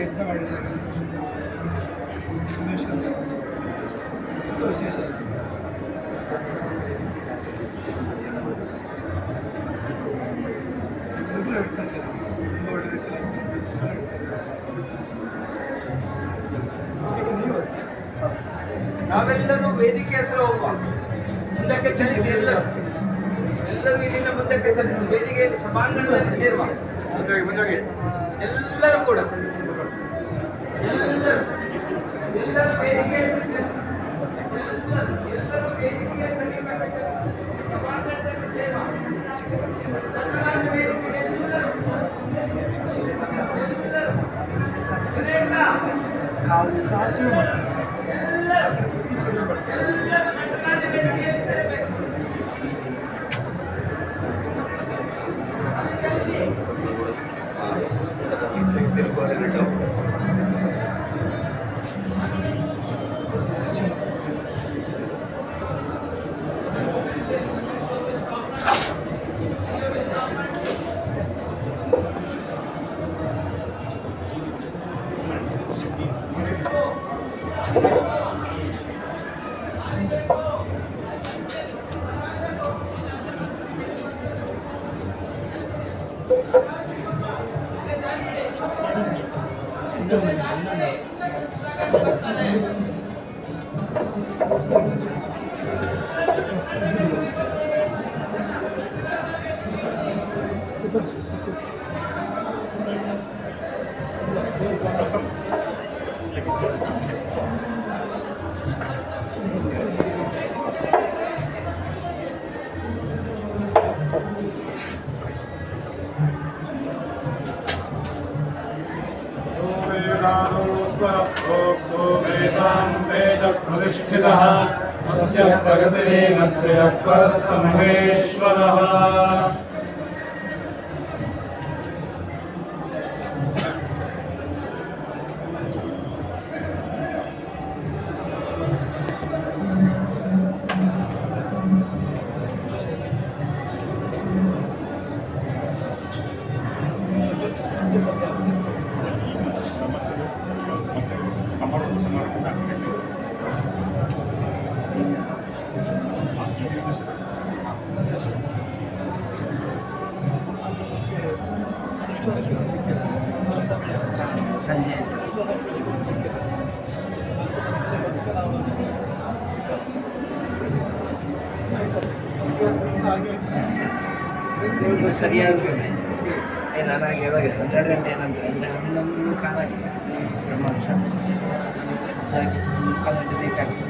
ಯತ್ನ ಮಾಡಿದ್ದಾರೆ. ವಿಶೇಷ ಎಲ್ಲರೂ ಹೇಳ್ತಾ ಇದ್ದಾರೆ, ತುಂಬ ಒಳ್ಳೆದಿದ್ದಾರೆ. ನಾವೆಲ್ಲರೂ ವೇದಿಕೆ ಹತ್ರ ಹೋಗುವ, ಮುಂದಕ್ಕೆ ಚಲಿಸಿ, ಎಲ್ಲರೂ ಇಲ್ಲಿಂದ ಮುಂದಕ್ಕೆ ಚಲಿಸಿ ವೇದಿಕೆಯಲ್ಲಿ ಸಭಾಂಗಣದಲ್ಲಿ ಸೇರುವ ಎಲ್ಲರೂ ಕೂಡ ಎಲ್ಲರೂ ವೇದಿಕೆಯಲ್ಲಿ ಚಲಿಸಿ, ಎಲ್ಲರೂ ವೇದಿಕೆಯ ಸಭಾಂಗಣದಲ್ಲಿ ಸೇರುವ प्रतिष्ठितः अस्य प्रगतिलीनस्य परः महेश्वरः। ಸರಿಯಾದ ಸಮಯ ನನಗೆ ಇವಾಗ 12 ಗಂಟೆ ನಂತರ ಅಂದರೆ 11 ಕಾಲ ಆಗಿದೆ. ಬ್ರಹ್ಮಾಂಶ ಹಾಗೆ 3 ಗಂಟೆ ಬೇಕಾಗ್ತದೆ.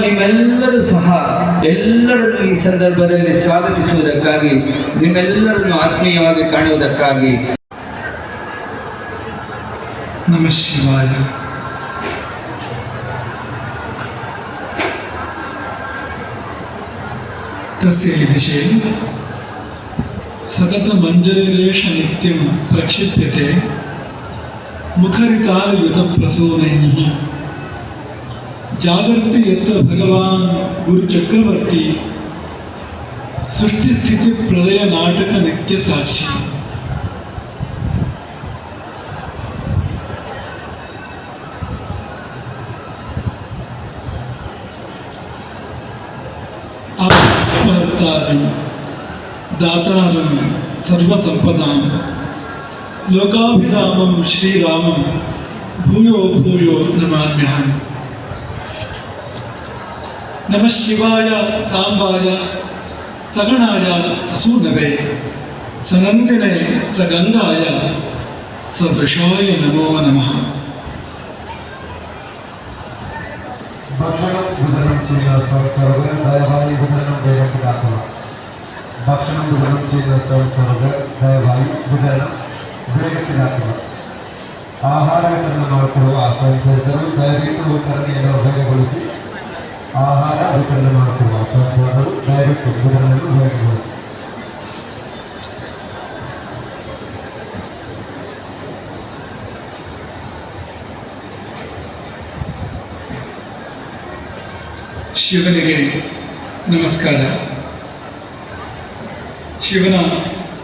ನಿಮ್ಮೆಲ್ಲರೂ ಸಹ ಎಲ್ಲರನ್ನು ಈ ಸಂದರ್ಭದಲ್ಲಿ ಸ್ವಾಗತಿಸುವುದಕ್ಕಾಗಿ, ನಿಮ್ಮೆಲ್ಲರನ್ನು ಆತ್ಮೀಯವಾಗಿ ಕಾಣುವುದಕ್ಕಾಗಿ ನಮಃ ಶಿವಾಯ. तस्य दिशे सततमञ्जलिरेष नित्यं प्रक्षिप्यते मुखरितालयुतप्रसूनैः जागर्ति यत्र भगवान् गुरुचक्रवर्ती सृष्टिस्थितिप्रलयनाटकनित्यसाक्षी। अपहर्तारं दातारं सर्वसम्पदां लोकाभिरामं श्रीरामं भूयो भूयो नमाम्यहम्। नमः शिवाय सांबाय सगणाय ससूनवे सनन्दिने सगंगाय सवृषाय नमो नमः। ഭക്ഷണം വിതരണം ചെയ്യുന്ന സ്വയംസേവകർ ദയവായി വിതരണം വേഗത്തിലാക്കുക. ഭക്ഷണം വിതരണം ചെയ്യുന്ന സ്വയംസേവകർ ദയവായി വിതരണം വേഗത്തിലാക്കുക. ಆಹಾರ ವಿತರಣೆ ಮಾಡುತ್ತಿರುವ ಸ್ವಯಂಸೇವಕರು ದಯವಿಟ್ಟು ವಿತರಣೆಯನ್ನು ವೇಗಗೊಳಿಸಿ. ಆಹಾರ ವಿತರಣೆ ಮಾಡುತ್ತಿರುವ ಸ್ವಯಂಸೇವಕರು ದಯವಿಟ್ಟು ವಿತರಣೆಯನ್ನು ವೇಗಗೊಳಿಸಿ. ಶಿವನಿಗೆ ನಮಸ್ಕಾರ. ಶಿವನ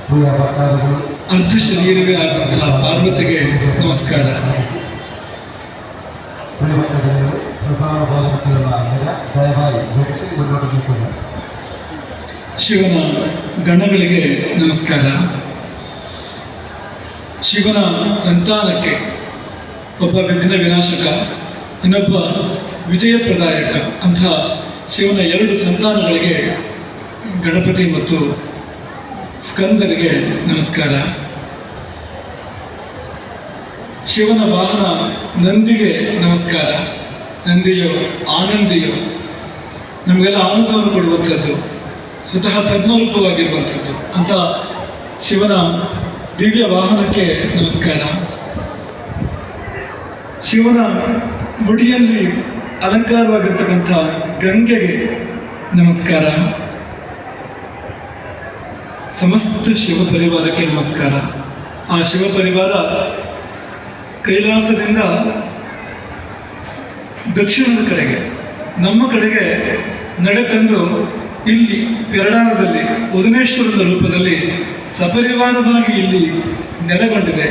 ಪ್ರಿಯ ಭಕ್ತಾದಿಗಳು, ಅರ್ಧ ಶರೀರವೇ ಆದಂತಹ ಪಾರ್ವತಿಗೆ ನಮಸ್ಕಾರ. ಪ್ರಿಯ ಭಕ್ತಾದಿಗಳು, ಪ್ರಸಾರ ಭಾಗವತಿಗಳ ದಯವಾಯಿ ವ್ಯಕ್ತಿ ಮುನ್ನಡೆಸುತ್ತಿದೆ. ಶಿವನ ಗಣಗಳಿಗೆ ನಮಸ್ಕಾರ. ಶಿವನ ಸಂತಾನಕ್ಕೆ ಒಬ್ಬ ವಿಘ್ನ ವಿನಾಶಕ, ಇನ್ನೊಬ್ಬ ವಿಜಯಪ್ರದಾಯಕ ಅಂಥ ಶಿವನ ಎರಡು ಸಂತಾನಗಳಿಗೆ ಗಣಪತಿ ಮತ್ತು ಸ್ಕಂದನಿಗೆ ನಮಸ್ಕಾರ. ಶಿವನ ವಾಹನ ನಂದಿಗೆ ನಮಸ್ಕಾರ. ನಂದಿಯು ಆನಂದಿಯು, ನಮಗೆಲ್ಲ ಆನಂದವನ್ನು ಕೊಡುವಂಥದ್ದು, ಸ್ವತಃ ಪದ್ಮರೂಪವಾಗಿರುವಂಥದ್ದು ಅಂಥ ಶಿವನ ದಿವ್ಯ ವಾಹನಕ್ಕೆ ನಮಸ್ಕಾರ. ಶಿವನ ಮುಡಿಯಲ್ಲಿ ಅಲಂಕಾರವಾಗಿರ್ತಕ್ಕಂಥ ಗಂಗೆಗೆ ನಮಸ್ಕಾರ. ಸಮಸ್ತ ಶಿವ ಪರಿವಾರಕ್ಕೆ ನಮಸ್ಕಾರ. ಆ ಶಿವ ಪರಿವಾರ ಕೈಲಾಸದಿಂದ ದಕ್ಷಿಣದ ಕಡೆಗೆ, ನಮ್ಮ ಕಡೆಗೆ ನಡೆತಂದು ಇಲ್ಲಿ ಪೆರಡಾರದಲ್ಲಿ ಉದನೇಶ್ವರದ ರೂಪದಲ್ಲಿ ಸಪರಿವಾರವಾಗಿ ಇಲ್ಲಿ ನೆಲೆಗೊಂಡಿದೆ.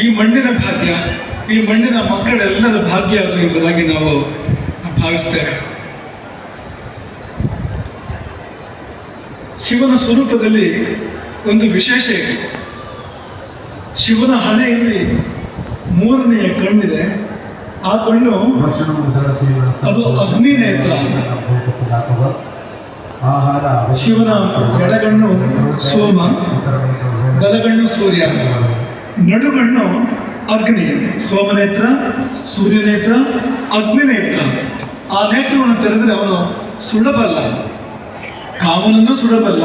ಈ ಮಣ್ಣಿನ ಭಾಗ್ಯ, ಈ ಮಣ್ಣಿನ ಮಕ್ಕಳೆಲ್ಲರ ಭಾಗ್ಯ ಅದು ಎಂಬುದಾಗಿ ನಾವು ಭಾವಿಸ್ತೇವೆ. ಶಿವನ ಸ್ವರೂಪದಲ್ಲಿ ಒಂದು ವಿಶೇಷ ಇದೆ. ಶಿವನ ಹಣೆಯಲ್ಲಿ ಮೂರನೆಯ ಕಣ್ಣಿದೆ. ಆ ಕಣ್ಣು ಅದು ಅಗ್ನಿ ನೇತ್ರ. ಶಿವನ ಎಡಗಣ್ಣು ಸೋಮ, ಬಲಗಣ್ಣು ಸೂರ್ಯ, ನಡುಗಣ್ಣು ಅಗ್ನಿ. ಸೋಮನೇತ್ರ, ಸೂರ್ಯನೇತ್ರ, ಅಗ್ನಿನೇತ್ರ. ಆ ನೇತ್ರವನ್ನು ತೆರೆದರೆ ಅವನು ಸುಡಬಲ್ಲ, ಕಾಮನನ್ನು ಸುಡಬಲ್ಲ,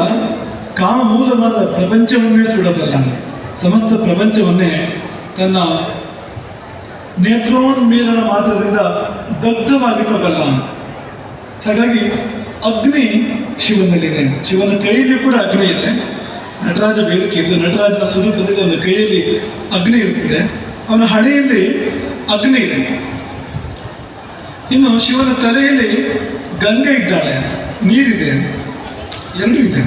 ಕಾಮ ಮೂಲವಾದ ಪ್ರಪಂಚವನ್ನೇ ಸುಡಬಲ್ಲ, ಸಮಸ್ತ ಪ್ರಪಂಚವನ್ನೇ ತನ್ನ ನೇತ್ರೋನ್ಮೀಲನ ಮಾತ್ರದಿಂದ ದಗ್ಧವಾಗಿಸಬಲ್ಲ. ಹಾಗಾಗಿ ಅಗ್ನಿ ಶಿವನಲ್ಲಿದೆ. ಶಿವನ ಕೈಯಲ್ಲಿ ಕೂಡ ಅಗ್ನಿ ಇದೆ. ನಟರಾಜ ವೇದಿಕೆ ಇದು. ನಟರಾಜನ ಸ್ವರೂಪದಲ್ಲಿ ಅವನ ಕೈಯಲ್ಲಿ ಅಗ್ನಿ ಇರುತ್ತದೆ, ಅವನ ಹಣೆಯಲ್ಲಿ ಅಗ್ನಿ ಇದೆ. ಇನ್ನು ಶಿವನ ತಲೆಯಲ್ಲಿ ಗಂಗೆ ಇದ್ದಾಳೆ, ನೀರಿದೆ, ಎರಡೂ ಇದೆ.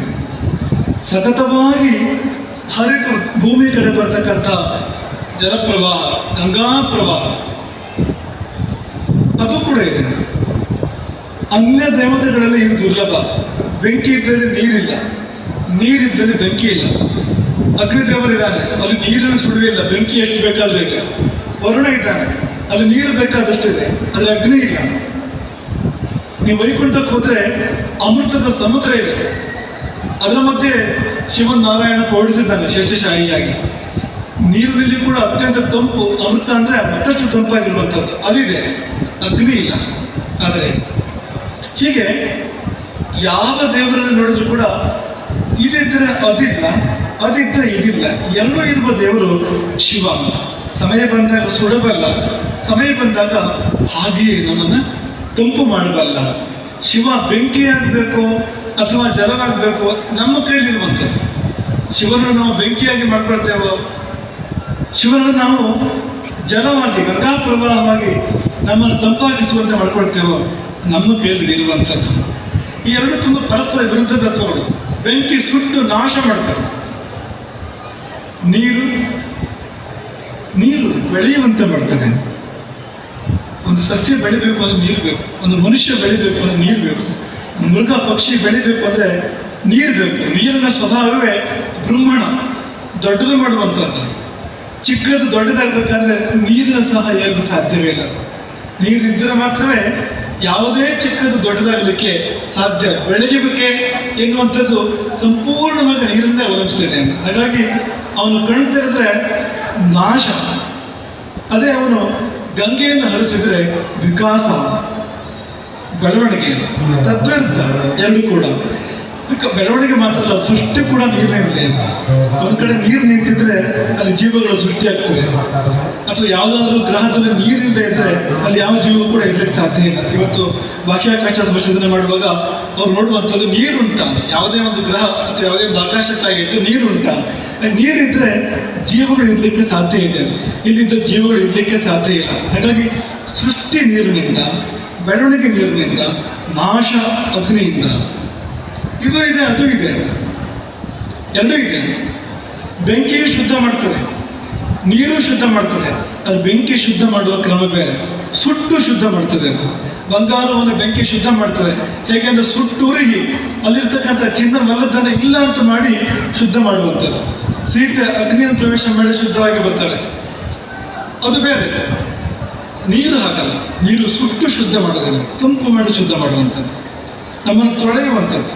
ಸತತವಾಗಿ ಹರಿದು ಭೂಮಿ ಕಡೆ ಬರ್ತಕ್ಕಂಥ ಜಲಪ್ರವಾಹ, ಗಂಗಾ ಪ್ರವಾಹ ಅದು ಕೂಡ ಇದೆ. ಅನ್ಯ ದೇವತೆಗಳಲ್ಲಿ ಇದು ದುರ್ಲಭ. ಬೆಂಕಿ ಇದ್ದಲ್ಲಿ ನೀರಿಲ್ಲ, ನೀರಿದ್ದಲ್ಲಿ ಬೆಂಕಿ ಇಲ್ಲ. ಅಗ್ನಿದೇವರಿದ್ದಾನೆ, ಅಲ್ಲಿ ನೀರನ್ನು ಸುಡುವಿಲ್ಲ, ಬೆಂಕಿ ಎಷ್ಟು ಬೇಕಾದರೂ ಇದೆ. ವರುಣ ಇದ್ದಾನೆ, ಅಲ್ಲಿ ನೀರು ಬೇಕಾದಷ್ಟಿದೆ, ಆದರೆ ಅಗ್ನಿ ಇಲ್ಲ. ನೀವು ವೈಕುಂಠಕ್ಕೆ ಹೋದರೆ ಅಮೃತದ ಸಮುದ್ರ ಇದೆ. ಅದರ ಮಧ್ಯೆ ಶಿವನ್ ನಾರಾಯಣ ಪೌಡಿಸಿದ್ದಾನೆ ಶೇಷಶಾಹಿಯಾಗಿ. ನೀರಿನಲ್ಲಿ ಕೂಡ ಅತ್ಯಂತ ತಂಪು, ಅಮೃತ ಅಂದರೆ ಮತ್ತಷ್ಟು ತಂಪಾಗಿರುವಂಥದ್ದು ಅದಿದೆ, ಅಗ್ನಿ ಇಲ್ಲ. ಆದರೆ ಹೀಗೆ ಯಾವ ದೇವರನ್ನು ನೋಡಿದ್ರು ಕೂಡ ಇದಿದ್ದರೆ ಅದಿಲ್ಲ, ಅದಿದ್ದರೆ ಇದಿಲ್ಲ, ಎರಡೂ ಇರುವ ದೇವರು ಶಿವ. ಸಮಯ ಬಂದಾಗ ಸುಡಬಲ್ಲ, ಸಮಯ ಬಂದಾಗ ಹಾಗೆಯೇ ನಮ್ಮನ್ನು ತಂಪು ಮಾಡಬಲ್ಲ. ಶಿವ ಬೆಂಕಿ ಆಗಬೇಕು ಅಥವಾ ಜಲವಾಗಬೇಕು, ನಮ್ಮ ಕೈಲಿರುವಂಥದ್ದು. ಶಿವನನ್ನು ನಾವು ಬೆಂಕಿಯಾಗಿ ಮಾಡ್ಕೊಳ್ತೇವೋ, ಶಿವನನ್ನು ನಾವು ಜಲವಾಗಿ ಗಂಗಾ ಪ್ರವಾಹವಾಗಿ ನಮ್ಮನ್ನು ತಂಪಾಗಿಸುವಂತೆ ಮಾಡ್ಕೊಳ್ತೇವೋ, ನಮ್ಮ ಕೈಯಲ್ಲಿ ಇರುವಂಥದ್ದು. ಈ ಎರಡು ತುಂಬ ಪರಸ್ಪರ ವಿರುದ್ಧ ತತ್ವಗಳು. ಬೆಂಕಿ ಸುಟ್ಟು ನಾಶ ಮಾಡ್ತಾರೆ, ನೀರು ಬೆಳೆಯುವಂತೆ ಮಾಡ್ತಾನೆ. ಒಂದು ಸಸ್ಯ ಬೆಳಿಬೇಕು ಅಂದರೆ ನೀರು ಬೇಕು, ಒಂದು ಮನುಷ್ಯ ಬೆಳಿಬೇಕು ಅಂದರೆ ನೀರು ಬೇಕು, ಒಂದು ಮೃಗ ಪಕ್ಷಿ ಬೆಳಿಬೇಕು ಅಂದರೆ ನೀರು ಬೇಕು. ನೀರಿನ ಸ್ವಭಾವವೇ ಬ್ರಹ್ಮಣ, ದೊಡ್ಡದು ಮಾಡುವಂಥದ್ದು. ಚಿಕ್ಕದು ದೊಡ್ಡದಾಗಬೇಕಾದ್ರೆ ನೀರಿನ ಸಹಾಯ ಏನು ಸಾಧ್ಯವೇ ಇಲ್ಲ. ನೀರಿದ್ದರೆ ಮಾತ್ರವೇ ಯಾವುದೇ ಚಿಕ್ಕದು ದೊಡ್ಡದಾಗಲಿಕ್ಕೆ ಸಾಧ್ಯ. ಬೆಳೆಯಬೇಕೆ ಎನ್ನುವಂಥದ್ದು ಸಂಪೂರ್ಣವಾಗಿ ನೀರನ್ನೇ ಅವಲಂಬಿಸಿದೆ. ಹಾಗಾಗಿ ಅವನು ಕಣ್ಣು ತೆರೆದ್ರೆ ನಾಶ, ಅದೇ ಅವನು ಗಂಗೆಯನ್ನು ಹರಿಸಿದರೆ ವಿಕಾಸ, ಬೆಳವಣಿಗೆ. ತದ್ವಿರುದ್ಧ ಎರಡು ಕೂಡ. ಬೆಳವಣಿಗೆ ಮಾತ್ರ ಅಲ್ಲ, ಸೃಷ್ಟಿ ಕೂಡ ನೀರಿನಿಂದ. ಒಂದು ಕಡೆ ನೀರು ನಿಂತಿದ್ರೆ ಅಲ್ಲಿ ಜೀವಗಳು ಸೃಷ್ಟಿಯಾಗ್ತದೆ. ಅಥವಾ ಯಾವುದಾದ್ರೂ ಗ್ರಹದಲ್ಲಿ ನೀರಿಂದ ಇದ್ದರೆ ಅಲ್ಲಿ ಯಾವ ಜೀವ ಕೂಡ ಇರಲಿಕ್ಕೆ ಸಾಧ್ಯ ಇಲ್ಲ. ಇವತ್ತು ಬಾಹ್ಯಾಕಾಶ ಸಂಶೋಧನೆ ಮಾಡುವಾಗ ಅವ್ರು ನೋಡುವಂಥದ್ದು ನೀರುಂಟ, ಯಾವುದೇ ಒಂದು ಗ್ರಹ ಅಥವಾ ಯಾವುದೇ ಒಂದು ಆಕಾಶಕ್ಕಾಗಿದ್ದು ನೀರುಂಟ. ನೀರಿದ್ದರೆ ಜೀವಗಳು ಇರಲಿಕ್ಕೆ ಸಾಧ್ಯ ಇದೆ, ಇಲ್ಲಿದ್ದರೆ ಜೀವಗಳು ಇರಲಿಕ್ಕೆ ಸಾಧ್ಯ ಇಲ್ಲ. ಹಾಗಾಗಿ ಸೃಷ್ಟಿ ನೀರಿನಿಂದ, ಬೆಳವಣಿಗೆ ನೀರಿನಿಂದ, ನಾಶ ಅಗ್ನಿಯಿಂದ. ಇದು ಇದೆ, ಅದು ಇದೆ, ಎರಡೂ ಇದೆ. ಬೆಂಕಿಯು ಶುದ್ಧ ಮಾಡ್ತದೆ, ನೀರು ಶುದ್ಧ ಮಾಡ್ತದೆ. ಅದು ಬೆಂಕಿ ಶುದ್ಧ ಮಾಡುವ ಕ್ರಮ ಬೇರೆ, ಸುಟ್ಟು ಶುದ್ಧ ಮಾಡ್ತದೆ. ಅದು ಬಂಗಾರವನ್ನು ಬೆಂಕಿ ಶುದ್ಧ ಮಾಡ್ತದೆ. ಹೇಗೆಂದ್ರೆ ಸುಟ್ಟು ಉರುಗಿ ಅಲ್ಲಿರ್ತಕ್ಕಂಥ ಚಿನ್ನ ಮಲ್ಲಧನ ಇಲ್ಲ ಅಂತ ಮಾಡಿ ಶುದ್ಧ ಮಾಡುವಂಥದ್ದು. ಸೀತೆ ಅಗ್ನಿಯನ್ನು ಪ್ರವೇಶ ಮಾಡಿ ಶುದ್ಧವಾಗಿ ಬರ್ತಾಳೆ, ಅದು ಬೇರೆ. ನೀರು ಹಾಕಲ್ಲ, ನೀರು ಸುಟ್ಟು ಶುದ್ಧ ಮಾಡೋದಿಲ್ಲ, ತಂಪು ಮಾಡಿ ಶುದ್ಧ ಮಾಡುವಂಥದ್ದು, ನಮ್ಮನ್ನು ತೊಳೆಯುವಂಥದ್ದು,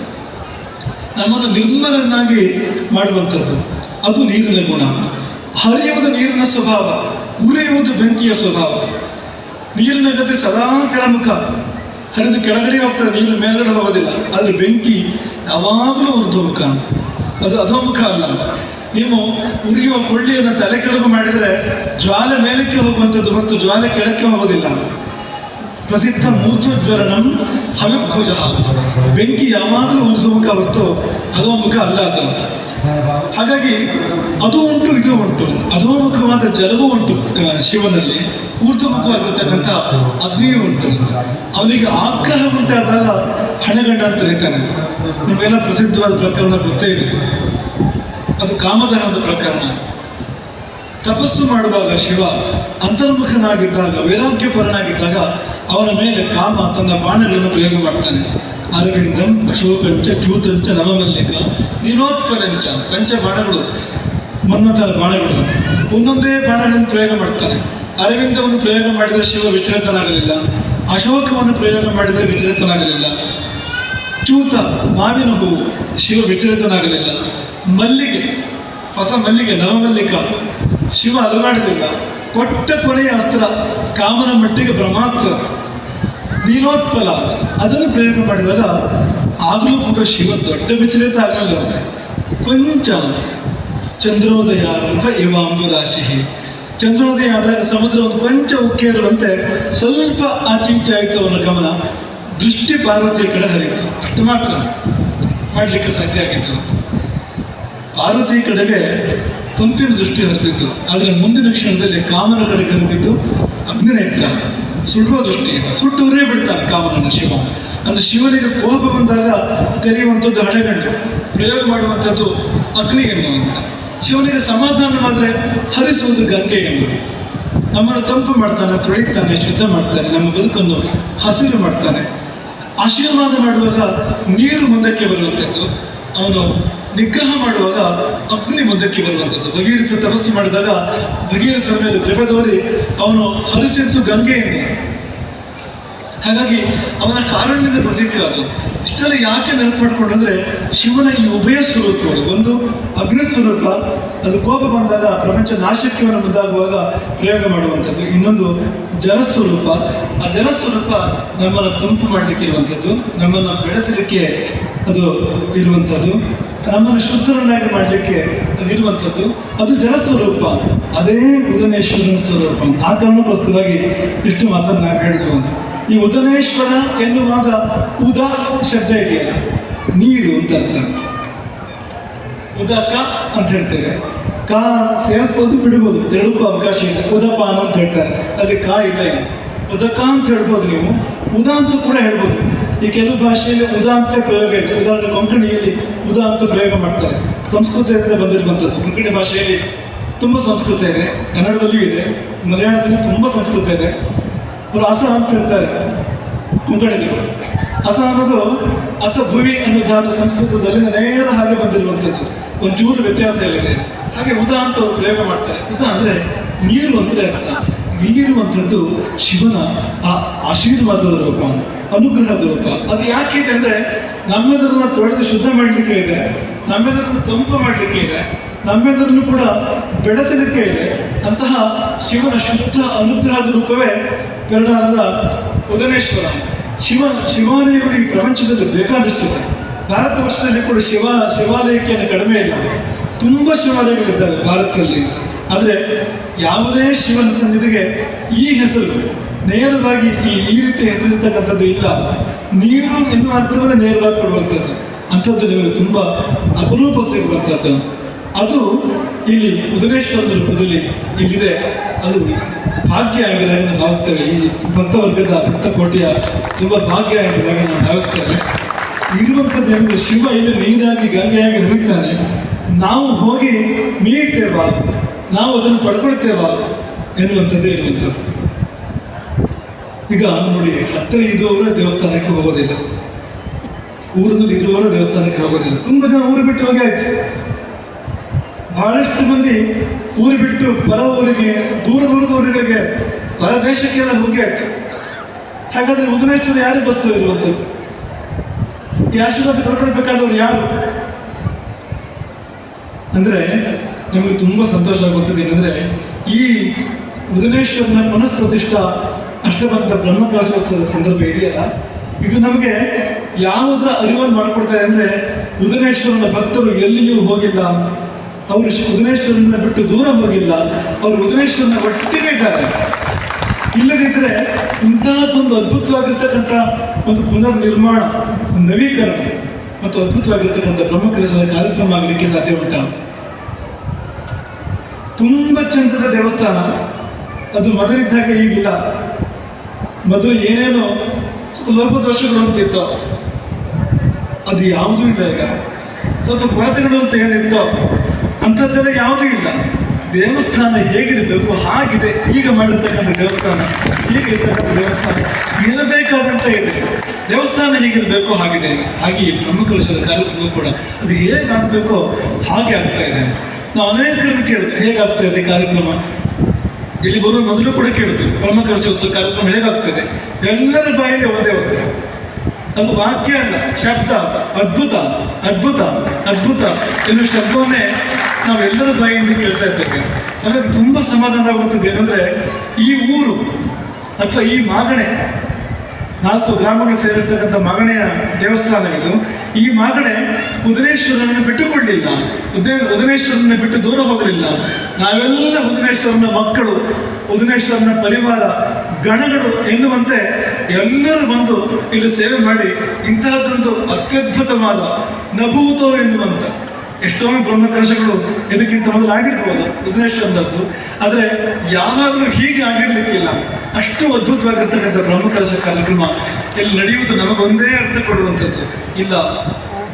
ನಮ್ಮನ್ನು ನಿರ್ಮಲನ್ನಾಗಿ ಮಾಡುವಂಥದ್ದು. ಅದು ನೀರಿನ ಗುಣ. ಹರಿಯುವುದು ನೀರಿನ ಸ್ವಭಾವ, ಉರಿಯುವುದು ಬೆಂಕಿಯ ಸ್ವಭಾವ. ನೀರಿನ ಗತಿ ಸದಾ ಕೆಳಮುಖ, ಹರಿದು ಕೆಳಗಡೆ ಹೋಗ್ತದೆ, ನೀರು ಮೇಲ್ಗಡೆ ಹೋಗೋದಿಲ್ಲ. ಆದರೆ ಬೆಂಕಿ ಯಾವಾಗಲೂ ಊರ್ಧ್ವಮುಖ, ಅದು ಅಧೋಮುಖ ಅಲ್ಲ. ನೀವು ಉರಿಯುವ ಕೊಳ್ಳಿಯನ್ನು ತಲೆ ಕೆಳಗು ಮಾಡಿದರೆ ಜ್ವಾಲೆ ಮೇಲಕ್ಕೆ ಹೋಗುವಂಥದ್ದು ಹೊರತು ಜ್ವಾಲೆ ಕೆಳಕ್ಕೆ ಹೋಗೋದಿಲ್ಲ. ಪ್ರಸಿದ್ಧ ಮೂರ್ಧ್ವಜ್ವಲನಂ ಹವಿರ್ಭುಜ. ಬೆಂಕಿ ಯಾವಾಗಲೂ ಊರ್ಧ್ವಮುಖ ಹೊರತು ಅಧೋಮುಖ ಅಲ್ಲ ಅದು. ಹಾಗಾಗಿ ಅದು ಉಂಟು, ಇದು ಉಂಟು. ಅಧೋಮುಖವಾದ ಜಲವೂ ಉಂಟು ಶಿವನಲ್ಲಿ, ಊರ್ಧ್ವಮುಖವಾಗಿರ್ತಕ್ಕಂಥ ಅಗ್ನಿಯೂ ಉಂಟು. ಅವನಿಗೆ ಆಗ್ರಹ ಉಂಟಾದಾಗ ಹಣಗಂಡ ಅಂತ ಕರೀತಾನೆ. ನಿಮಗೆಲ್ಲ ಪ್ರಸಿದ್ಧವಾದ ಪ್ರಕರಣ ಗೊತ್ತೇ ಇದೆ, ಅದು ಕಾಮದಹನದ ಪ್ರಕರಣ. ತಪಸ್ಸು ಮಾಡುವಾಗ ಶಿವ ಅಂತರ್ಮುಖನಾಗಿದ್ದಾಗ, ವೈರಾಗ್ಯಪರನಾಗಿದ್ದಾಗ ಅವನ ಮೇಲೆ ಕಾಮ ತನ್ನ ಬಾಣಗಳನ್ನು ಪ್ರಯೋಗ ಮಾಡ್ತಾನೆ. ಅರವಿಂದಂ ಅಶೋಕಂಚ ಚ್ಯೂತಂಚ ನವಮಲ್ಲಿಕ ನೀನೋತ್ಪರಂಚ. ಪಂಚ ಬಾಣಗಳು, ಮನ್ಮಥನ ಬಾಣಗಳು. ಒಂದೊಂದೇ ಬಾಣಗಳನ್ನು ಪ್ರಯೋಗ ಮಾಡ್ತಾನೆ. ಅರವಿಂದವನ್ನು ಪ್ರಯೋಗ ಮಾಡಿದರೆ ಶಿವ ವಿಚಲಿತನಾಗಲಿಲ್ಲ, ಅಶೋಕವನ್ನು ಪ್ರಯೋಗ ಮಾಡಿದರೆ ವಿಚಲಿತನಾಗಲಿಲ್ಲ, ಚ್ಯೂತ ಮಾವಿನ ಹೂವು ಶಿವ ವಿಚಲಿತನಾಗಲಿಲ್ಲ, ಮಲ್ಲಿಗೆ ಹೊಸ ಮಲ್ಲಿಗೆ ನವಮಲ್ಲಿಕ ಶಿವ ಅಲುಗಾಡಲಿಲ್ಲ. ಕೊಟ್ಟ ಕೊನೆಯ ಅಸ್ತ್ರ ಕಾಮನ ಮಟ್ಟಿಗೆ ಬ್ರಹ್ಮಾಸ್ತ್ರ ನೀಲೋತ್ಪಲ, ಅದನ್ನು ಪ್ರಯೋಗ ಮಾಡಿದಾಗ ಆಗಲೂ ಕೂಡ ಶಿವ ದೊಡ್ಡ ವಿಚಲಿತ ಆಗಲಿಲ್ಲ. ಕೊಂಚ ಚಂದ್ರೋದಯ ರೂಪ ಇವಾಂಬುರಾಶಿ. ಚಂದ್ರೋದಯ ಆದಾಗ ಸಮುದ್ರ ಒಂದು ಕೊಂಚ ಉಕ್ಕೇರುವಂತೆ ಸ್ವಲ್ಪ ಆಚೀಚೆ ಆಯಿತು ಅವನ ಗಮನ, ದೃಷ್ಟಿ ಪಾರ್ವತಿಯ ಕಡೆ ಹರಿಯಿತು. ಅಷ್ಟು ಮಾತ್ರ ಮಾಡಲಿಕ್ಕೆ ಸಾಧ್ಯ ಆಗಿತ್ತು. ಪಾರ್ವತಿ ಕಡೆಗೆ ಪಂಪಿನ ದೃಷ್ಟಿ ಹರಿದಿತ್ತು, ಆದರೆ ಮುಂದಿನ ಕ್ಷಣದಲ್ಲಿ ಕಾಮನ ಕಡೆಗೆ ಹರಿದಿದ್ದು ಅಗ್ನಿನೇತ್ರ, ಸುಡುವ ದೃಷ್ಟಿ. ಸುಟ್ಟು ಉರೇ ಬಿಡ್ತಾನೆ ಕಾಮನನ್ನು ಶಿವ. ಅಂದರೆ ಶಿವನಿಗೆ ಕೋಪ ಬಂದಾಗ ತೆರೆಯುವಂಥದ್ದು ಹಳೆಗಂಡು, ಪ್ರಯೋಗ ಮಾಡುವಂಥದ್ದು ಅಗ್ನಿಯನ್ನು ಅಂತ. ಶಿವನಿಗೆ ಸಮಾಧಾನವಾದರೆ ಹರಿಸುವುದು ಗಂಗೆಯನ್ನು. ನಮ್ಮನ್ನು ತಂಪು ಮಾಡ್ತಾನೆ, ತೊಳಿತಾನೆ, ಶುದ್ಧ ಮಾಡ್ತಾನೆ, ನಮ್ಮ ಬದುಕನ್ನು ಹಸಿರು ಮಾಡ್ತಾನೆ. ಆಶೀರ್ವಾದ ಮಾಡುವಾಗ ನೀರು ಮುಂದಕ್ಕೆ ಬರುವಂಥದ್ದು, ಅವನು ನಿಗ್ರಹ ಮಾಡುವಾಗ ಅಗ್ನಿ ಮುಂದಕ್ಕೆ ಬರುವಂಥದ್ದು. ಭಗೀರಥ ತಪಸ್ಸು ಮಾಡಿದಾಗ ಭಗೀರಥನ ಮೇಲೆ ಕೃಪೆ ತೋರಿ ಅವನು ಹರಿಸಿದ್ದು ಗಂಗೆಯನ್ನು. ಹಾಗಾಗಿ ಅವನ ಕಾರುಣ್ಯದ ಪ್ರತೀಕ ಅದು. ಇಷ್ಟೆಲ್ಲ ಯಾಕೆ ನೆನಪು ಮಾಡಿಕೊಂಡ್ರೆ ಶಿವನ ಈ ಉಭಯ ಸ್ವರೂಪಗಳು, ಒಂದು ಅಗ್ನಿ ಸ್ವರೂಪ, ಅದು ಕೋಪ ಬಂದಾಗ ಪ್ರಪಂಚ ನಾಶಕ್ಕೆ ಮುಂದಾಗುವಾಗ ಪ್ರಯೋಗ ಮಾಡುವಂಥದ್ದು. ಇನ್ನೊಂದು ಜಲಸ್ವರೂಪ, ಆ ಜಲಸ್ವರೂಪ ನಮ್ಮನ್ನು ತಂಪು ಮಾಡಲಿಕ್ಕೆ ಇರುವಂಥದ್ದು, ನಮ್ಮನ್ನು ಬೆಳೆಸಲಿಕ್ಕೆ ಅದು ಇರುವಂಥದ್ದು, ನಮ್ಮನ್ನು ಶುದ್ಧರನ್ನಾಗಿ ಮಾಡಲಿಕ್ಕೆ ಅದಿರುವಂಥದ್ದು. ಅದು ಜಲಸ್ವರೂಪ, ಅದೇ ಉದನೇಶ್ವರನ ಸ್ವರೂಪ. ಆ ಕಾರಣಕ್ಕೋಸ್ಕರವಾಗಿ ಇಷ್ಟು ಮಾತನ್ನು ನಾವು ಹೇಳಿದ್ರು ಅಂತ. ಈ ಉದನೇಶ್ವರ ಎನ್ನುವಾಗ ಉದ ಶಬ್ದ ಇದೆಯಲ್ಲ, ನೀರು ಅಂತ ಅರ್ಥ. ಉದಕ ಅಂತ ಹೇಳ್ತೇವೆ. ಕಾ ಸೇರಿಸ್ಬೋದು ಬಿಡ್ಬೋದು, ಎರಡಕ್ಕೂ ಅವಕಾಶ ಇದೆ. ಉದಪಾನ ಅಂತ ಹೇಳ್ತಾರೆ, ಅಲ್ಲಿ ಕಾ ಇಲ್ಲ. ಈಗ ಉದಕ ಅಂತ ಹೇಳ್ಬೋದು ನೀವು, ಉದ ಅಂತ ಕೂಡ ಹೇಳ್ಬೋದು. ಈ ಕೆಲವು ಭಾಷೆಯಲ್ಲಿ ಉದ ಅಂತ ಪ್ರಯೋಗ ಇದೆ. ಉದಾಹರಣೆ ಕೊಂಕಣಿಯಲ್ಲಿ ಉದ ಅಂತ ಪ್ರಯೋಗ ಮಾಡ್ತಾರೆ, ಸಂಸ್ಕೃತದಿಂದ ಬಂದಿರುವಂಥದ್ದು. ಕೊಂಕಣಿ ಭಾಷೆಯಲ್ಲಿ ತುಂಬ ಸಂಸ್ಕೃತ ಇದೆ, ಕನ್ನಡದಲ್ಲಿಯೂ ಇದೆ, ಮಲಯಾಳದಲ್ಲಿ ತುಂಬ ಸಂಸ್ಕೃತ ಇದೆ. ಅವರು ಅಸ ಅಂತ ಹೇಳ್ತಾರೆ ಕೊಂಕಣಿಗೆ. ಅಸ ಅನ್ನೋದು ಅಸ ಭುವಿ ಅನ್ನೋ ಧಾತು ಸಂಸ್ಕೃತದಲ್ಲಿ ನೇರ ಹಾಗೆ ಬಂದಿರುವಂಥದ್ದು, ಒಂಚೂರು ವ್ಯತ್ಯಾಸ ಇಲ್ಲಿದೆ. ಹಾಗೆ ಉದ ಅಂತ ಅವರು ಪ್ರಯೋಗ ಮಾಡ್ತಾರೆ. ಉದ ಅಂದರೆ ನೀರು ಅಂತಲೇ ಅರ್ಥ. ಈಗಿರುವಂಥದ್ದು ಶಿವನ ಆ ಆಶೀರ್ವಾದದ ರೂಪ, ಅನುಗ್ರಹದ ರೂಪ. ಅದು ಯಾಕಿದೆ ಅಂದರೆ ನಮ್ಮೆದುರನ್ನ ತೊಳೆದು ಶುದ್ಧ ಮಾಡಲಿಕ್ಕೆ ಇದೆ, ನಮ್ಮೆದುರನ್ನು ತಂಪು ಮಾಡಲಿಕ್ಕೆ ಇದೆ, ನಮ್ಮೆದುರನ್ನು ಕೂಡ ಬೆಳೆಸಲಿಕ್ಕೆ ಇದೆ. ಅಂತಹ ಶಿವನ ಶುದ್ಧ ಅನುಗ್ರಹದ ರೂಪವೇ ಪೆರಡಾಲದ ಉದನೇಶ್ವರ. ಶಿವಾಲಯಗಳು ಈ ಪ್ರಪಂಚದಲ್ಲಿ ಬೇಕಾದಷ್ಟಿದೆ. ಭಾರತ ವರ್ಷದಲ್ಲಿ ಕೂಡ ಶಿವಾಲಯಕ್ಕೆ ಕಡಿಮೆ ಇಲ್ಲ. ತುಂಬ ಶಿವಾಲಯಗಳಿದ್ದಾವೆ ಭಾರತದಲ್ಲಿ. ಆದರೆ ಯಾವುದೇ ಶಿವನ ಸನ್ನಿಧಿಗೆ ಈ ಹೆಸರು ನೇರವಾಗಿ ಈ ರೀತಿ ಹೆಸರಿರ್ತಕ್ಕಂಥದ್ದು ಇಲ್ಲ. ನೀರು ಎನ್ನುವ ಅರ್ಥವನ್ನು ನೇರವಾಗಿ ಕೊಡುವಂಥದ್ದು, ಅಂಥದ್ದು ನಿಮಗೆ ತುಂಬ ಅಪರೂಪ ಸಿಗುವಂಥದ್ದು. ಅದು ಇಲ್ಲಿ ಉದನೇಶ್ವರದ ರೂಪದಲ್ಲಿ ಇಲ್ಲಿದೆ. ಅದು ಭಾಗ್ಯ ಎಂಬುದಾಗಿ ನಾವು ಭಾವಿಸ್ತೇವೆ. ಈ ಭಕ್ತವರ್ಗದ ಭಕ್ತಕೋಟಿಯ ತುಂಬ ಭಾಗ್ಯ ಎಂಬುದಾಗಿ ನಾವು ಭಾವಿಸ್ತೇವೆ. ಇರುವಂಥದ್ದು ಏನಂದರೆ ಶಿವ ಇಲ್ಲಿ ನೀರಾಗಿ ಗಂಗೆಯಾಗಿ ಹರಿತಾನೆ. ನಾವು ಹೋಗಿ ಮೀರ್ತೇವಾ, ನಾವು ಅದನ್ನು ಪಡ್ಕೊಳ್ತೇವಾ ಎನ್ನುವಂಥದ್ದೇ ಇರುವಂಥದ್ದು. ಈಗ ನೋಡಿ, ಹತ್ತಿರ ಇರುವವರ ದೇವಸ್ಥಾನಕ್ಕೆ ಹೋಗೋದಿಲ್ಲ, ಊರಿನಲ್ಲಿ ಇರುವವರ ದೇವಸ್ಥಾನಕ್ಕೆ ಹೋಗೋದಿಲ್ಲ. ತುಂಬ ಜನ ಊರು ಬಿಟ್ಟು ಹೋಗಿ ಆಯ್ತು. ಬಹಳಷ್ಟು ಮಂದಿ ಊರು ಬಿಟ್ಟು ಪರ ಊರಿಗೆ, ದೂರದ ಊರುಗಳಿಗೆ, ಪರ ದೇಶಕ್ಕೆಲ್ಲ ಹೋಗಿ ಆಯ್ತು. ಹಾಗಾದ್ರೆ ಉದನೇಶ್ವರ ಯಾರು ಬಸ್ತು ಇರುವಂಥದ್ದು? ಈ ಆಶೀರ್ವಾದ ಪಡ್ಕೊಳ್ಬೇಕಾದವ್ರು ಯಾರು ಅಂದರೆ ನಮಗೆ ತುಂಬ ಸಂತೋಷ ಆಗುತ್ತದೆ. ಏನಂದರೆ ಈ ಉದನೇಶ್ವರನ ಪುನಃ ಪ್ರತಿಷ್ಠಾ ಅಷ್ಟಬಂಧ ಬ್ರಹ್ಮಕಲಶೋತ್ಸವದ ಸಂದರ್ಭ ಇದೆಯಲ್ಲ, ಇದು ನಮಗೆ ಯಾವುದರ ಅರಿವನ್ನು ಮಾಡಿಕೊಡ್ತಾರೆ ಅಂದರೆ ಉದನೇಶ್ವರನ ಭಕ್ತರು ಎಲ್ಲಿಯೂ ಹೋಗಿಲ್ಲ, ಅವರು ಉದನೇಶ್ವರನ ಬಿಟ್ಟು ದೂರ ಹೋಗಿಲ್ಲ, ಅವರು ಉದನೇಶ್ವರನ ಒಟ್ಟಿಗೆ ಇದ್ದಾರೆ. ಇಲ್ಲದಿದ್ದರೆ ಇಂತಹದ್ದೊಂದು ಅದ್ಭುತವಾಗಿರ್ತಕ್ಕಂಥ ಒಂದು ಪುನರ್ ನಿರ್ಮಾಣ, ನವೀಕರಣ ಮತ್ತು ಅದ್ಭುತವಾಗಿರ್ತಕ್ಕಂಥ ಬ್ರಹ್ಮಕಲಶದ ಕಾರ್ಯಕ್ರಮ ಆಗಲಿಕ್ಕೆ ಸಾಧ್ಯ ಉಂಟ. ತುಂಬ ಚಂದದ ದೇವಸ್ಥಾನ ಅದು. ಮೊದಲಿದ್ದಾಗ ಈಗಿಲ್ಲ. ಮೊದಲು ಏನೇನೋ ಲೋಪದೋಷಗಳು ಅಂತಿತ್ತು, ಅದು ಯಾವುದೂ ಇಲ್ಲ. ಈಗ ಸ್ವಲ್ಪ ಕೊರತೆಗಳು ಅಂತ ಏನಿತ್ತೋ ಅಂಥದ್ದೆಲ್ಲ ಯಾವುದೂ ಇಲ್ಲ. ದೇವಸ್ಥಾನ ಹೇಗಿರಬೇಕು ಹಾಗಿದೆ. ಈಗ ಮಾಡಿರ್ತಕ್ಕಂಥ ದೇವಸ್ಥಾನ, ಹೀಗಿರ್ತಕ್ಕಂಥ ದೇವಸ್ಥಾನ ಇರಬೇಕಾದಂತ ಇದೆ. ದೇವಸ್ಥಾನ ಹೇಗಿರಬೇಕು ಹಾಗಿದೆ. ಹಾಗೆ ಈ ಬ್ರಹ್ಮಕಲಶದ ಕಾರ್ಯಕ್ರಮ ಕೂಡ ಅದು ಹೇಗಾಗಬೇಕೋ ಹಾಗೆ ಆಗ್ತಾ ಇದೆ. ನಾವು ಅನೇಕರನ್ನು ಕೇಳಿದ್ವಿ, ಹೇಗಾಗ್ತಾ ಇದೆ ಕಾರ್ಯಕ್ರಮ. ಇಲ್ಲಿ ಬರುವ ಮೊದಲು ಕೂಡ ಕೇಳಿದ್ವಿ, ಬ್ರಹ್ಮಕಲಶೋತ್ಸವ ಕಾರ್ಯಕ್ರಮ ಹೇಗಾಗ್ತದೆ. ಎಲ್ಲರ ಬಾಯಲ್ಲಿ ಒಂದೇ ಉತ್ತರ, ಅದು ವಾಕ್ಯ ಅಲ್ಲ, ಶಬ್ದ. ಅದ್ಭುತ ಅದ್ಭುತ ಅದ್ಭುತ ಎನ್ನುವ ಶಬ್ದವನ್ನೇ ನಾವೆಲ್ಲರ ಬಾಯಿಯಿಂದ ಕೇಳ್ತಾ ಇದ್ದೇವೆ. ಹಾಗಾಗಿ ತುಂಬ ಸಮಾಧಾನ ಆಗುತ್ತದೆ. ಏನಂದರೆ ಈ ಊರು ಅಥವಾ ಈ ಮಾಗಣೆ, 4 ಗ್ರಾಮಗಳು ಸೇರಿರ್ತಕ್ಕಂಥ ಮಾಗಣೆಯ ದೇವಸ್ಥಾನ ಇದು. ಈ ಮಾಗಣೆ ಉದನೇಶ್ವರನನ್ನು ಬಿಟ್ಟುಕೊಳ್ಳಿಲ್ಲ, ಉದನೇಶ್ವರನ ಬಿಟ್ಟು ದೂರ ಹೋಗಲಿಲ್ಲ. ನಾವೆಲ್ಲ ಉದನೇಶ್ವರನ ಮಕ್ಕಳು, ಉದನೇಶ್ವರನ ಪರಿವಾರ, ಗಣಗಳು ಎನ್ನುವಂತೆ ಎಲ್ಲರೂ ಬಂದು ಇಲ್ಲಿ ಸೇವೆ ಮಾಡಿ ಇಂತಹದ್ದೊಂದು ಅತ್ಯದ್ಭುತವಾದ ನಭೂತೋ ಎನ್ನುವಂಥ ಎಷ್ಟೊಂದು ಬ್ರಹ್ಮಕಲಶಗಳು ಇದಕ್ಕಿಂತ ಮೊದಲು ಆಗಿರ್ಬೋದು ಉದನೇಶ್ವರನದ್ದು. ಆದರೆ ಯಾವಾಗಲೂ ಹೀಗೆ ಆಗಿರಲಿಕ್ಕಿಲ್ಲ. ಅಷ್ಟು ಅದ್ಭುತವಾಗಿರ್ತಕ್ಕಂಥ ಬ್ರಹ್ಮಕಲಶ ಕಾರ್ಯಕ್ರಮ ಇಲ್ಲಿ ನಡೆಯುವುದು ನಮಗೊಂದೇ ಅರ್ಥ ಕೊಡುವಂಥದ್ದು. ಇಲ್ಲ,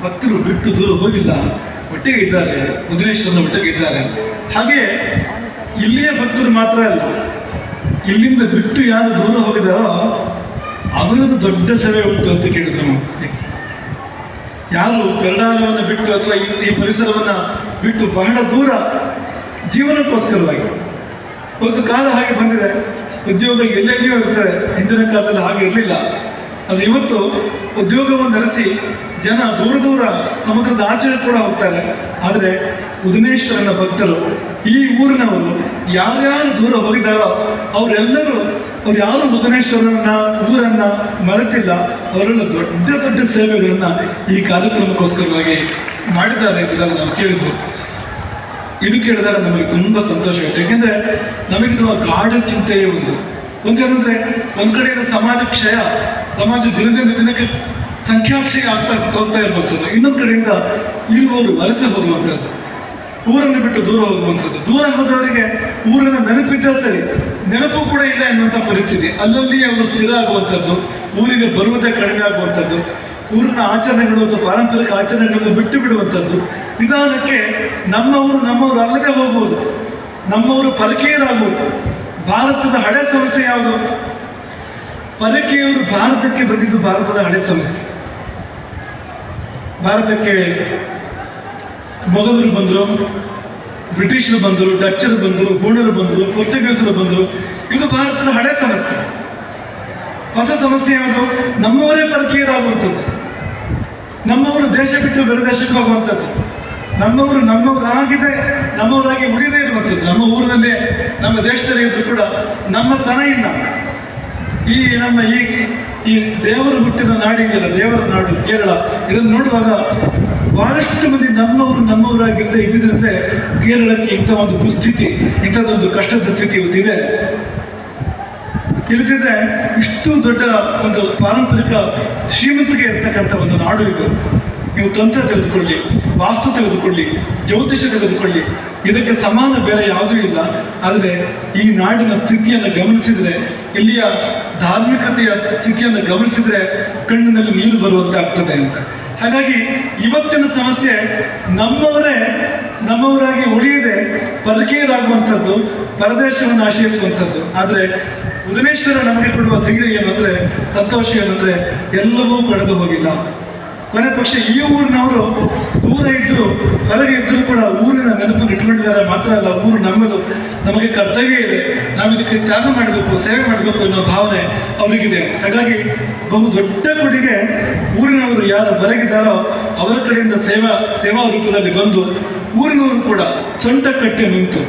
ಭಕ್ತರು ಬಿಟ್ಟು ದೂರ ಹೋಗಿಲ್ಲ, ಒಟ್ಟಿಗೆ ಇದ್ದಾರೆ, ಉದನೇಶ್ವರನ ಒಟ್ಟಿಗೆ ಇದ್ದಾರೆ. ಹಾಗೆ ಇಲ್ಲಿಯ ಭಕ್ತರು ಮಾತ್ರ ಅಲ್ಲ, ಇಲ್ಲಿಂದ ಬಿಟ್ಟು ಯಾರು ದೂರ ಹೋಗಿದಾರೋ ಅವರದ್ದು ದೊಡ್ಡ ಸೇವೆ ಉಂಟು ಅಂತ ಕೇಳಿದ್ರು ನಾವು. ಯಾರು ಪೆರಡಾಲವನ್ನು ಬಿಟ್ಟು ಅಥವಾ ಈ ಪರಿಸರವನ್ನು ಬಿಟ್ಟು ಬಹಳ ದೂರ ಜೀವನಕ್ಕೋಸ್ಕರವಾಗಿ, ಒಂದು ಕಾಲ ಹಾಗೆ ಬಂದಿದೆ, ಉದ್ಯೋಗ ಎಲ್ಲೆಲ್ಲಿಯೂ ಇರ್ತದೆ. ಹಿಂದಿನ ಕಾಲದಲ್ಲಿ ಹಾಗೆ ಇರಲಿಲ್ಲ. ಅದು ಇವತ್ತು ಉದ್ಯೋಗವನ್ನು ನಡೆಸಿ ಜನ ದೂರ ದೂರ ಸಮುದ್ರದ ಆಚೆ ಕೂಡ ಹೋಗ್ತಾರೆ. ಆದರೆ ಉದನೇಶ್ವರನ ಭಕ್ತರು, ಈ ಊರಿನವರು ಯಾರ್ಯಾರು ದೂರ ಹೋಗಿದ್ದಾರೋ ಅವರೆಲ್ಲರೂ, ಅವ್ರು ಯಾರು ಉದನೇಶ್ವರನ ಊರನ್ನ ಮರೆತಿಲ್ಲ. ಅವರೆಲ್ಲ ದೊಡ್ಡ ದೊಡ್ಡ ಸೇವೆಗಳನ್ನ ಈ ಕಾರ್ಯಕ್ರಮಕ್ಕೋಸ್ಕರವಾಗಿ ಮಾಡಿದ್ದಾರೆ ಅಂತ ನಾವು ಕೇಳಿದ್ವು. ಇದು ಕೇಳಿದಾಗ ನಮಗೆ ತುಂಬ ಸಂತೋಷ ಆಗುತ್ತೆ. ಯಾಕೆಂದ್ರೆ ನಮಗಿರುವ ಗಾಢ ಚಿಂತೆಯೇ ಒಂದೇನೆಂದ್ರೆ, ಒಂದು ಕಡೆಯಿಂದ ಸಮಾಜ ಕ್ಷಯ, ಸಮಾಜ ದಿನದಿಂದ ದಿನಕ್ಕೆ ಸಂಖ್ಯಾಕ್ಷಯ ಆಗ್ತಾ ಹೋಗ್ತಾ ಇರುವಂಥದ್ದು. ಇನ್ನೊಂದು ಕಡೆಯಿಂದ ಇರುವವರು ವಲಸೆ ಹೋಗುವಂಥದ್ದು, ಊರನ್ನು ಬಿಟ್ಟು ದೂರ ಹೋಗುವಂಥದ್ದು. ದೂರ ಹೋದವರಿಗೆ ಊರಿನ ನೆನಪಿದ್ದ ಸರಿ, ನೆನಪು ಕೂಡ ಇಲ್ಲ ಎನ್ನುವಂಥ ಪರಿಸ್ಥಿತಿ. ಅಲ್ಲಲ್ಲಿ ಅವರು ಸ್ಥಿರ ಆಗುವಂಥದ್ದು, ಊರಿಗೆ ಬರುವುದೇ ಕಡಿಮೆ ಆಗುವಂಥದ್ದು, ಊರಿನ ಆಚರಣೆಗಳು ಅಥವಾ ಪಾರಂಪರಿಕ ಆಚರಣೆಗಳನ್ನು ಬಿಟ್ಟು ಬಿಡುವಂಥದ್ದು. ನಿಧಾನಕ್ಕೆ ನಮ್ಮವರು ಅಲ್ಲದೆ ಹೋಗುವುದು, ನಮ್ಮವರು ಪರಕೀಯರಾಗುವುದು. ಭಾರತದ ಹಳೆ ಸಮಸ್ಯೆ ಯಾವುದು? ಪರಕೀಯರು ಭಾರತಕ್ಕೆ ಬಂದಿದ್ದು ಭಾರತದ ಹಳೆ ಸಮಸ್ಯೆ. ಭಾರತಕ್ಕೆ ಮೊಘಲರು ಬಂದರು, ಬ್ರಿಟಿಷರು ಬಂದರು, ಡಚ್ಚರು ಬಂದರು, ಹೂಣರು ಬಂದರು, ಪೋರ್ಚುಗೀಸರು ಬಂದರು. ಇದು ಭಾರತದ ಹಳೆ ಸಮಸ್ಯೆ. ಹೊಸ ಸಮಸ್ಯೆ ಯಾವುದು? ನಮ್ಮವರೇ ಪರಕೀಯರಾಗುವಂಥದ್ದು, ನಮ್ಮವರು ದೇಶ ಬಿಟ್ಟು ಬೇರೆ ದೇಶಕ್ಕೆ ಹೋಗುವಂಥದ್ದು, ನಮ್ಮವರಾಗಿದೆ, ನಮ್ಮವರಾಗಿ ಉಳಿದೇ ಇರುವಂಥದ್ದು. ನಮ್ಮ ಊರಿನಲ್ಲೇ, ನಮ್ಮ ದೇಶದಲ್ಲಿ ಇದ್ರೂ ಕೂಡ ನಮ್ಮ ತನ ಇಲ್ಲ. ಈ ದೇವರು ಹುಟ್ಟಿದ ನಾಡಿದೆಯಲ್ಲ, ದೇವರ ನಾಡು ಕೇರಳ, ಇದನ್ನು ನೋಡುವಾಗ ಬಹಳಷ್ಟು ಮಂದಿ ನಮ್ಮವರಾಗಿದ್ದೇ ಇದ್ದಿದ್ರಿಂದ ಕೇರಳಕ್ಕೆ ಇಂಥ ಒಂದು ದುಸ್ಥಿತಿ, ಇಂಥದ್ದೊಂದು ಕಷ್ಟದ ಸ್ಥಿತಿ ಇವತ್ತಿದೆ. ಇಲ್ಲದಿದ್ರೆ ಇಷ್ಟು ದೊಡ್ಡ ಒಂದು ಪಾರಂಪರಿಕ ಶ್ರೀಮಂತಿಕೆ ಇರ್ತಕ್ಕಂಥ ಒಂದು ನಾಡು ಇದು. ನೀವು ತಂತ್ರ ತೆಗೆದುಕೊಳ್ಳಿ, ವಾಸ್ತು ತೆಗೆದುಕೊಳ್ಳಿ, ಜ್ಯೋತಿಷ ತೆಗೆದುಕೊಳ್ಳಿ, ಇದಕ್ಕೆ ಸಮಾನ ಬೇರೆ ಯಾವುದೂ ಇಲ್ಲ. ಆದರೆ ಈ ನಾಡಿನ ಸ್ಥಿತಿಯನ್ನು ಗಮನಿಸಿದರೆ, ಇಲ್ಲಿಯ ಧಾರ್ಮಿಕತೆಯ ಸ್ಥಿತಿಯನ್ನು ಗಮನಿಸಿದರೆ ಕಣ್ಣಿನಲ್ಲಿ ನೀರು ಬರುವಂತೆ ಆಗ್ತದೆ ಅಂತ. ಹಾಗಾಗಿ ಇವತ್ತಿನ ಸಮಸ್ಯೆ ನಮ್ಮವರಾಗಿ ಉಳಿಯದೆ ಪರಕೀಯರಾಗುವಂಥದ್ದು, ಪರದೇಶವನ್ನು ಆಶ್ರಯಿಸುವಂಥದ್ದು. ಆದರೆ ಉದನೇಶ್ವರ ನಮಗೆ ಕೊಡುವ ಧೈರ್ಯ ಏನಂದರೆ, ಸಂತೋಷ ಏನಂದರೆ, ಎಲ್ಲವೂ ಕಳೆದು ಹೋಗಿಲ್ಲ. ಕೊನೆ ಪಕ್ಷ ಈ ಊರಿನವರು ದೂರ ಇದ್ದರೂ, ಹೊರಗೆ ಇದ್ದರೂ ಕೂಡ ಊರಿನ ನೆನಪನ್ನು ಇಟ್ಕೊಂಡಿದ್ದಾರೆ. ಮಾತ್ರ ಅಲ್ಲ, ಊರು ನಮ್ಮದು, ನಮಗೆ ಕರ್ತವ್ಯ ಇದೆ, ನಾವು ಇದಕ್ಕೆ ತ್ಯಾಗ ಮಾಡಬೇಕು, ಸೇವೆ ಮಾಡಬೇಕು ಅನ್ನೋ ಭಾವನೆ ಅವರಿಗಿದೆ. ಹಾಗಾಗಿ ಬಹು ದೊಡ್ಡ ಕೊಡುಗೆ ಊರಿನವರು ಯಾರು ಹೊರಗಿದ್ದಾರೋ ಅವರ ಕಡೆಯಿಂದ ಸೇವಾ ರೂಪದಲ್ಲಿ ಬಂದು ಊರಿನವರು ಕೂಡ ಸೊಂಟ ಕಟ್ಟಿ ನಿಂತು,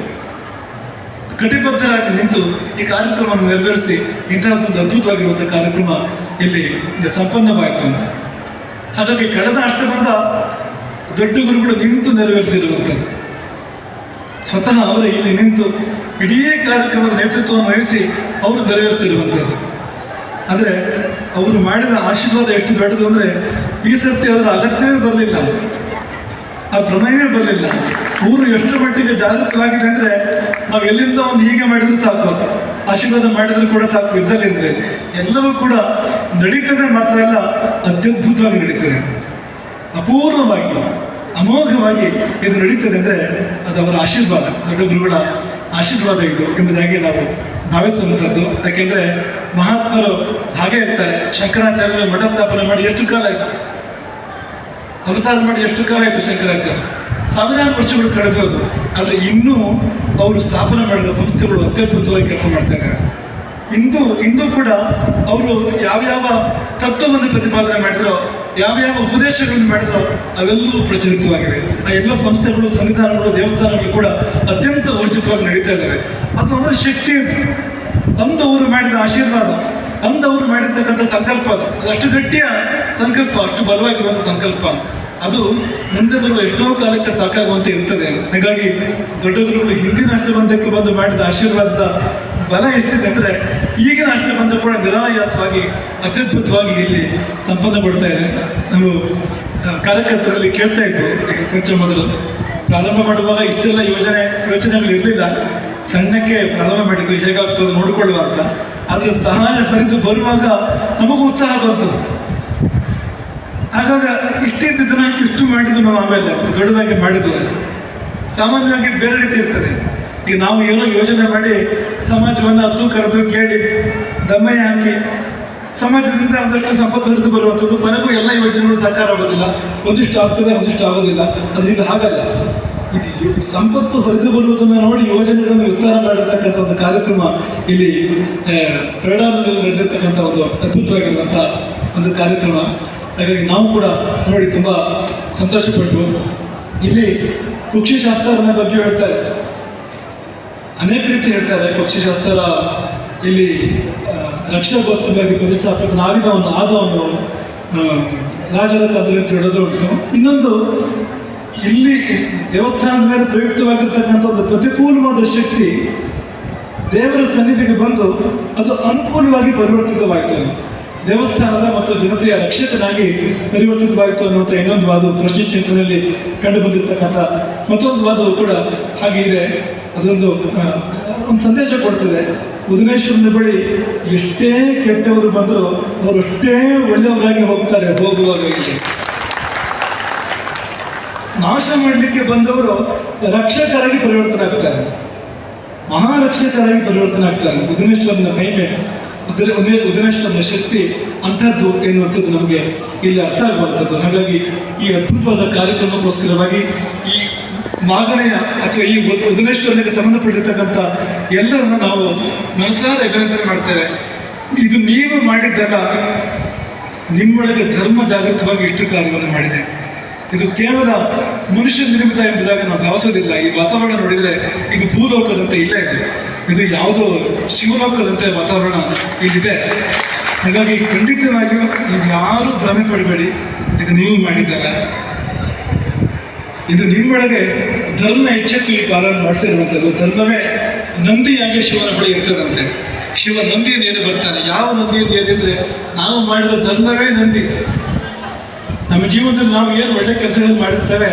ಕಟಿಬದ್ಧರಾಗಿ ನಿಂತು ಈ ಕಾರ್ಯಕ್ರಮವನ್ನು ನೆರವೇರಿಸಿ ಇಂತಹದ್ದೊಂದು ಅದ್ಭುತವಾಗಿರುವಂಥ ಕಾರ್ಯಕ್ರಮ ಇಲ್ಲಿ ಸಂಪನ್ನವಾಯಿತು ಅಂತ. ಹಾಗಾಗಿ ಕಳೆದ ಅಷ್ಟಬಂಧ ದೊಡ್ಡ ಗುರುಗಳು ನಿಂತು ನೆರವೇರಿಸಿರುವಂಥದ್ದು. ಸ್ವತಃ ಅವರೇ ಇಲ್ಲಿ ನಿಂತು ಇಡೀ ಕಾರ್ಯಕ್ರಮದ ನೇತೃತ್ವವನ್ನು ವಹಿಸಿ ಅವರು ನೆರವೇರಿಸಿರುವಂಥದ್ದು. ಆದರೆ ಅವರು ಮಾಡಿದ ಆಶೀರ್ವಾದ ಎಷ್ಟು ದೊಡ್ಡದು ಅಂದರೆ, ಈ ಸರ್ತಿ ಅದರ ಅಗತ್ಯವೇ ಬರಲಿಲ್ಲ, ಆ ಪ್ರಮೇಯವೇ ಬರಲಿಲ್ಲ. ಊರು ಎಷ್ಟು ಮಟ್ಟಿಗೆ ಜಾಗೃತವಾಗಿದೆ ಅಂದರೆ, ನಾವು ಎಲ್ಲಿಂದ ಒಂದು ಹೀಗೆ ಮಾಡಿದ್ರು ಸಾಕು, ಆಶೀರ್ವಾದ ಮಾಡಿದ್ರು ಕೂಡ ಸಾಕು, ಇದ್ದಲ್ಲಿಂದ ಎಲ್ಲವೂ ಕೂಡ ನಡೀತದೆ. ಮಾತ್ರ ಅಲ್ಲ, ಅತ್ಯದ್ಭುತವಾಗಿ ನಡೀತದೆ, ಅಪೂರ್ವವಾಗಿ, ಅಮೋಘವಾಗಿ ಇದು ನಡೀತದೆ ಅಂದರೆ ಅದು ಅವರ ಆಶೀರ್ವಾದ, ದೊಡ್ಡ ಗುರುಗಳ ಆಶೀರ್ವಾದ ಇದು ಎಂಬುದಾಗಿ ನಾವು ಭಾವಿಸುವಂಥದ್ದು. ಯಾಕೆಂದರೆ ಮಹಾತ್ಮರು ಹಾಗೆ ಇರ್ತಾರೆ. ಶಂಕರಾಚಾರ್ಯರು ಮಠ ಸ್ಥಾಪನೆ ಮಾಡಿ ಎಷ್ಟು ಕಾಲ ಆಯಿತು, ಅವತಾರ ಮಾಡಿ ಎಷ್ಟು ಕಾಲ ಆಯಿತು ಶಂಕರಾಚಾರ್ಯ, ಸಾವಿರಾರು ವರ್ಷಗಳು ಕಳೆದೋದು. ಆದರೆ ಇನ್ನೂ ಅವರು ಸ್ಥಾಪನೆ ಮಾಡಿದ ಸಂಸ್ಥೆಗಳು ಅತ್ಯದ್ಭುತವಾಗಿ ಕೆಲಸ ಮಾಡ್ತಾ ಇದ್ದಾರೆ. ಇಂದು ಕೂಡ ಅವರು ಯಾವ್ಯಾವ ತತ್ವವನ್ನು ಪ್ರತಿಪಾದನೆ ಮಾಡಿದರೋ, ಯಾವ್ಯಾವ ಉಪದೇಶಗಳನ್ನು ಮಾಡಿದರೋ ಅವೆಲ್ಲವೂ ಪ್ರಚಲಿತವಾಗಿವೆ. ಆ ಎಲ್ಲ ಸಂಸ್ಥೆಗಳು, ಸನ್ನಿಧಾನಗಳು, ದೇವಸ್ಥಾನಗಳು ಕೂಡ ಅತ್ಯಂತ ಊರ್ಜಿತವಾಗಿ ನಡೀತಾ ಇದ್ದಾವೆ. ಅದು ಅವರ ಶಕ್ತಿ. ಅಂದವರು ಮಾಡಿದ ಆಶೀರ್ವಾದ, ಅಂದವರು ಮಾಡಿರ್ತಕ್ಕಂಥ ಸಂಕಲ್ಪ, ಅದಷ್ಟು ಗಟ್ಟಿಯ ಸಂಕಲ್ಪ, ಅಷ್ಟು ಬಲವಾಗಿರುವಂಥ ಸಂಕಲ್ಪ, ಅದು ಮುಂದೆ ಬರುವ ಎಷ್ಟೋ ಕಾಲಕ್ಕೆ ಸಾಕಾಗುವಂತೆ ಇರ್ತದೆ. ಹಾಗಾಗಿ ದೊಡ್ಡ ಗುರುಗಳು ಹಿಂದಿನ ಅಷ್ಟಬಂಧಕ್ಕೆ ಬಂದು ಮಾಡಿದ ಆಶೀರ್ವಾದದ ಬಲ ಎಷ್ಟಿದೆ ಅಂದರೆ, ಈಗಿನ ಅಷ್ಟಬಂಧ ಕೂಡ ನಿರಾಯಾಸವಾಗಿ ಅತ್ಯದ್ಭುತವಾಗಿ ಇಲ್ಲಿ ಸಂಪನ್ನಗೊಳ್ತಾ ಇದೆ. ನಾವು ಕಾರ್ಯಕರ್ತರಲ್ಲಿ ಕೇಳ್ತಾ ಇದ್ದು, ಕೊಂಚ ಮೊದಲು ಪ್ರಾರಂಭ ಮಾಡುವಾಗ ಇಷ್ಟೆಲ್ಲ ಯೋಚನೆಗಳು ಇರಲಿಲ್ಲ. ಸಣ್ಣಕ್ಕೆ ಪ್ರಾರಂಭ ಮಾಡಿದ್ದು, ಹೇಗಾಗ್ತದೆ ನೋಡಿಕೊಳ್ಳುವ ಅಂತ. ಆದರೆ ಸಹಾಯ ಹರಿದು ಬರುವಾಗ ನಮಗೂ ಉತ್ಸಾಹ ಬಂತು. ಆಗಾಗ ಇಷ್ಟಿದ್ದನ್ನು ಇಷ್ಟು ಮಾಡಿದ್ದು ನಾವು ಆಮೇಲೆ ದೊಡ್ಡದಾಗಿ ಮಾಡಿದ್ವು. ಸಾಮಾನ್ಯವಾಗಿ ಬೇರೆ ರೀತಿ ಇರ್ತದೆ. ಈಗ ನಾವು ಏನೋ ಯೋಜನೆ ಮಾಡಿ ಸಮಾಜವನ್ನು ಹತ್ತು ಕರೆದು ಕೇಳಿ ದಮ್ಮಯ್ಯ ಹಾಕಿ ಸಮಾಜದಿಂದ ಒಂದಷ್ಟು ಸಂಪತ್ತು ಹರಿದು ಬರುವಂಥದ್ದು. ಕೊನೆಗೂ ಎಲ್ಲ ಯೋಜನೆಗಳು ಸಾಕಾರ ಆಗೋದಿಲ್ಲ, ಒಂದಿಷ್ಟು ಆಗ್ತದೆ, ಒಂದಿಷ್ಟು ಆಗೋದಿಲ್ಲ. ಅದರಿಂದ ಹಾಗಲ್ಲ, ಇದು ಸಂಪತ್ತು ಹರಿದು ಬರುವುದನ್ನು ನೋಡಿ ಯೋಜನೆಗಳನ್ನು ವಿಸ್ತಾರ ಮಾಡಿರ್ತಕ್ಕಂಥ ಒಂದು ಕಾರ್ಯಕ್ರಮ ಇಲ್ಲಿ ಪ್ರೇರಣಾದಲ್ಲಿ ನಡೆದಿರ್ತಕ್ಕಂಥ ಒಂದು ಅದ್ಭುತವಾಗಿರುವಂಥ ಒಂದು ಕಾರ್ಯಕ್ರಮ. ಹಾಗಾಗಿ ನಾವು ಕೂಡ ನೋಡಿ ತುಂಬ ಸಂತೋಷಪಟ್ಟು. ಇಲ್ಲಿ ಪಕ್ಷಿಶಾಸ್ತ್ರನ ಬಗ್ಗೆ ಹೇಳ್ತಾರೆ, ಅನೇಕ ರೀತಿ ಹೇಳ್ತಾರೆ. ಪಕ್ಷಿಶಾಸ್ತ್ರ ಇಲ್ಲಿ ರಕ್ಷಾಗೋಸ್ಕರವಾಗಿ ಪ್ರತಿಷ್ಠಾಪಿತನಾದವನು ರಾಜರ ಕಾಲದಲ್ಲಿ ಅಂತ ಹೇಳೋದು ಉಂಟು. ಇನ್ನೊಂದು, ಇಲ್ಲಿ ದೇವಸ್ಥಾನದ ಮೇಲೆ ಪ್ರಯುಕ್ತವಾಗಿರ್ತಕ್ಕಂಥ ಒಂದು ಪ್ರತಿಕೂಲವಾದ ಶಕ್ತಿ ದೇವರ ಸನ್ನಿಧಿಗೆ ಬಂದು ಅದು ಅನುಕೂಲವಾಗಿ ಪರಿವರ್ತಿತವಾಗ್ತದೆ. ದೇವಸ್ಥಾನದ ಮತ್ತು ಜನತೆಯ ರಕ್ಷಕನಾಗಿ ಪರಿವರ್ತಿತವಾಯಿತು ಅನ್ನುವಂಥ ಇನ್ನೊಂದು ವಾದ ಪ್ರಶ್ನೆ ಚಿಂತನೆಯಲ್ಲಿ ಕಂಡು ಬಂದಿರತಕ್ಕಂಥ ಮತ್ತೊಂದು ವಾದವು ಕೂಡ ಹಾಗೆ ಇದೆ. ಅದೊಂದು ಒಂದು ಸಂದೇಶ ಕೊಡ್ತದೆ. ಉದನೇಶ್ವರನ ಬಳಿ ಎಷ್ಟೇ ಕೆಟ್ಟವರು ಬಂದರೂ ಅವರು ಅಷ್ಟೇ ಒಳ್ಳೆಯವರಾಗಿ ಹೋಗ್ತಾರೆ ಹೋಗುವಾಗ. ಇಲ್ಲಿ ನಾಶ ಮಾಡಲಿಕ್ಕೆ ಬಂದವರು ರಕ್ಷಕರಾಗಿ ಪರಿವರ್ತನೆ ಆಗ್ತಾರೆ, ಮಹಾರಕ್ಷಕರಾಗಿ ಪರಿವರ್ತನೆ ಆಗ್ತಾರೆ. ಉದನೇಶ್ವರನ ಮಹಿಮೆ, ಉದನೇಶ್ವರನ ಶಕ್ತಿ ಅಂಥದ್ದು ಎನ್ನುವಂಥದ್ದು ನಮಗೆ ಇಲ್ಲಿ ಅರ್ಥ ಆಗುವಂಥದ್ದು. ಹಾಗಾಗಿ ಈ ಅದ್ಭುತವಾದ ಕಾರ್ಯಕ್ರಮಕ್ಕೋಸ್ಕರವಾಗಿ ಈ ಮಾಗಣೆಯ ಅಥವಾ ಈ ಉದನೇಶ್ವರನಿಗೆ ಸಂಬಂಧಪಟ್ಟಿರ್ತಕ್ಕಂಥ ಎಲ್ಲರನ್ನು ನಾವು ಮನಸಾರೆ ಅಭಿನಂದನೆ ಮಾಡ್ತೇವೆ. ಇದು ನೀವು ಮಾಡಿದ್ದಲ್ಲ, ನಿಮ್ಮೊಳಗೆ ಧರ್ಮ ಜಾಗೃತವಾಗಿ ಇಷ್ಟು ಕಾರ್ಯವನ್ನು ಮಾಡಿದೆ. ಇದು ಕೇವಲ ಮನುಷ್ಯ ನಿರ್ಮಿತ ಎಂಬುದಾಗಿ ನಾವು ಭಾವಿಸೋದಿಲ್ಲ. ಈ ವಾತಾವರಣ ನೋಡಿದರೆ ಇದು ಭೂಲೋಕದಂತೆ ಇಲ್ಲ, ಇದು ಯಾವುದೋ ಶಿವಲೋಕದಂತೆ ವಾತಾವರಣ ಇಲ್ಲಿದೆ. ಹಾಗಾಗಿ ಖಂಡಿತವಾಗಿಯೂ ನೀವು ಯಾರೂ ಭ್ರಮೆ ಪಡಬೇಡಿ, ಇದು ನೀವು ಮಾಡಿದ್ದಲ್ಲ. ಇದು ನಿಮ್ಮೊಳಗೆ ಧರ್ಮ ಎಚ್ಚೆತ್ತು ಈ ಪಾಲನೆ ಮಾಡಿಸಿರುವಂಥದ್ದು. ಧರ್ಮವೇ ನಂದಿಯಾಗಿ ಶಿವನ ಬಳಿ ಇರ್ತದಂತೆ. ಶಿವ ನಂದಿಯನ್ನು ಏನು ಬರ್ತಾನೆ, ಯಾವ ನಂದಿಯನ್ನು ಏನಿದ್ರೆ ನಾವು ಮಾಡಿದ ಧರ್ಮವೇ ನಂದಿ. ನಮ್ಮ ಜೀವನದಲ್ಲಿ ನಾವು ಏನು ಒಳ್ಳೆ ಕೆಲಸಗಳನ್ನು ಮಾಡಿರ್ತೇವೆ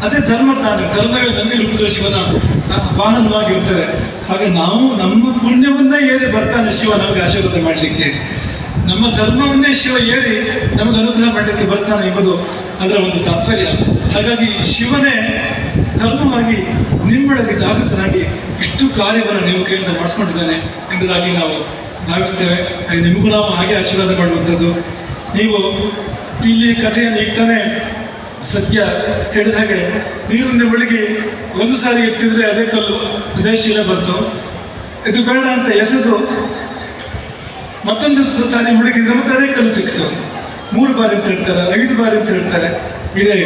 ಅದೇ ಧರ್ಮ ತಾನೆ. ಧರ್ಮವೇ ನಂದಿ ರೂಪದಲ್ಲಿ ಶಿವನ ವಾಹನವಾಗಿರ್ತದೆ. ಹಾಗೆ ನಾವು ನಮ್ಮ ಪುಣ್ಯವನ್ನೇ ಏರಿ ಬರ್ತಾನೆ ಶಿವ ನಮಗೆ ಆಶೀರ್ವಾದ ಮಾಡಲಿಕ್ಕೆ. ನಮ್ಮ ಧರ್ಮವನ್ನೇ ಶಿವ ಏರಿ ನಮಗೆ ಅನುಗ್ರಹ ಮಾಡಲಿಕ್ಕೆ ಬರ್ತಾನೆ ಎಂಬುದು ಅದರ ಒಂದು ತಾತ್ಪರ್ಯ. ಹಾಗಾಗಿ ಶಿವನೇ ಧರ್ಮವಾಗಿ ನಿಮ್ಮೊಳಗೆ ಜಾಗೃತನಾಗಿ ಇಷ್ಟು ಕಾರ್ಯವನ್ನು ನೀವು ಕೈಯಿಂದ ಮಾಡಿಸ್ಕೊಂಡಿದ್ದಾನೆ ಎಂಬುದಾಗಿ ನಾವು ಭಾವಿಸ್ತೇವೆ. ನಿಮಗೂ ನಾವು ಹಾಗೆ ಆಶೀರ್ವಾದ ಮಾಡುವಂಥದ್ದು. ನೀವು ಇಲ್ಲಿ ಕಥೆಯನ್ನು ಇಟ್ಟನೇ ಸತ್ಯ ಹೇಳಿದ ಹಾಗೆ ನೀರನ್ನು ಒಳಗೆ ಒಂದು ಸಾರಿ ಎತ್ತಿದ್ರೆ ಅದೇ ಕಲ್ಲು ಅದೇ ಶಿಲೆ ಬಂತು, ಇದು ಬೇಡ ಅಂತ ಎಸೆದು ಮತ್ತೊಂದು ಸಾರಿ ಮುಳುಗಿದ್ರೆ ಮತ್ತೆ ಅದೇ ಕಲ್ಲು ಸಿಕ್ತು. 3 ಬಾರಿ ಅಂತ ಹೇಳ್ತಾರೆ, 5 ಬಾರಿ ಅಂತ ಹೇಳ್ತಾರೆ. ಇದೇ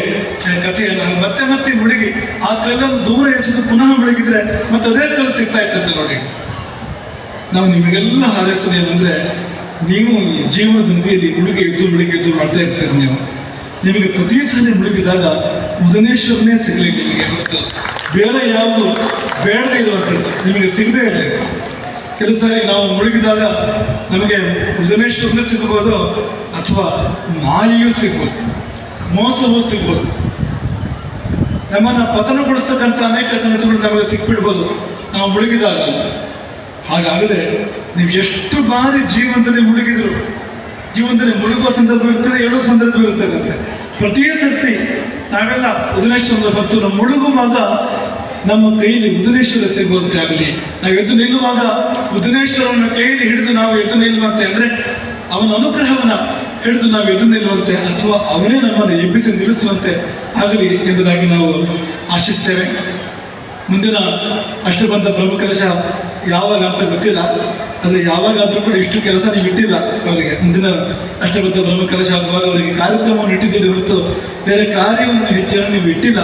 ಕಥೆಯನ್ನು ಮತ್ತೆ ಮತ್ತೆ ಮುಳುಗಿ ಆ ಕಲ್ಲನ್ನು ದೂರ ಎಸೆದು ಪುನಃ ಮುಳುಗಿದ್ರೆ ಮತ್ತೆ ಅದೇ ಕಲ್ಲು ಸಿಗ್ತಾ ಇರ್ತದೆ ನೋಡಿ. ನಾವು ನಿಮಗೆಲ್ಲ ಹಾರೈಸೋದು ಏನಂದ್ರೆ, ನೀವು ಜೀವನದ ನದಿಯಲ್ಲಿ ಮುಳುಗಿ ಎದ್ದು ಮಾಡ್ತಾ ಇರ್ತೀರಿ. ನಿಮಗೆ ಪ್ರತಿ ಸಲ ಮುಳುಗಿದಾಗ ಉದನೇಶ್ವರನೇ ಸಿಗಲಿ ನಿಮಗೆ ಹೊರತು ಬೇರೆ ಯಾವುದು ಬೇಡದೇ ಇರುವಂಥದ್ದು ನಿಮಗೆ ಸಿಗದೇ ಇದೆ. ಕೆಲವು ಸಾರಿ ನಾವು ಮುಳುಗಿದಾಗ ನಮಗೆ ಉದನೇಶ್ವರನೇ ಸಿಗ್ಬೋದು, ಅಥವಾ ಮಾಯೆಯೂ ಸಿಗ್ಬೋದು, ಮೋಸವೂ ಸಿಗ್ಬೋದು. ನಮ್ಮನ್ನು ಪತನಗೊಳಿಸ್ತಕ್ಕಂಥ ಅನೇಕ ಸಂಗತಿಗಳು ನಮಗೆ ಸಿಕ್ಬಿಡ್ಬೋದು ನಾವು ಮುಳುಗಿದಾಗ. ಹಾಗಾಗದೆ ನೀವು ಎಷ್ಟು ಬಾರಿ ಜೀವನದಲ್ಲಿ ಮುಳುಗಿದ್ರು, ಜೀವನದಲ್ಲಿ ಮುಳುಗುವ ಸಂದರ್ಭ ಇರ್ತದೆ, ಏಳುವ ಸಂದರ್ಭ ಇರ್ತದೆ ಅಂತೆ. ಪ್ರತಿ ಸರ್ತಿ ನಾವೆಲ್ಲ ಉದನೇಶ್ವರನ ಭಕ್ತರು ಮುಳುಗುವಾಗ ನಮ್ಮ ಕೈಯಲ್ಲಿ ಉದನೇಶ್ವರ ಸಿಗುವಂತೆ ಆಗಲಿ, ನಾವು ಎದ್ದು ನಿಲ್ಲುವಾಗ ಉದನೇಶ್ವರನ ಕೈಯಲ್ಲಿ ಹಿಡಿದು ನಾವು ಎದ್ದು ನಿಲ್ಲುವಂತೆ, ಅಂದರೆ ಅವನ ಅನುಗ್ರಹವನ್ನು ಹಿಡಿದು ನಾವು ಎದ್ದು ನಿಲ್ಲುವಂತೆ, ಅಥವಾ ಅವನೇ ನಮ್ಮನ್ನು ಎಬ್ಬಿಸಿ ನಿಲ್ಲಿಸುವಂತೆ ಆಗಲಿ ಎಂಬುದಾಗಿ ನಾವು ಆಶಿಸ್ತೇವೆ. ಮುಂದಿನ ಅಷ್ಟಬಂಧ ಬ್ರಹ್ಮಕಲಶ ಯಾವಾಗ ಅಂತ ಗೊತ್ತಿಲ್ಲ, ಆದರೆ ಯಾವಾಗಾದರೂ ಕೂಡ ಇಷ್ಟು ಕೆಲಸ ನೀವು ಇಟ್ಟಿಲ್ಲ ಅವರಿಗೆ. ಮುಂದಿನ ಅಷ್ಟಬದ್ಧ ಬ್ರಹ್ಮಕಲಶ ಆಗುವಾಗ ಅವರಿಗೆ ಕಾರ್ಯಕ್ರಮವನ್ನು ಇಟ್ಟಿದ್ದೀರಿ ಹೊರತು ಬೇರೆ ಕಾರ್ಯವನ್ನು ಹೆಚ್ಚನ್ನು ನೀವು ಇಟ್ಟಿಲ್ಲ.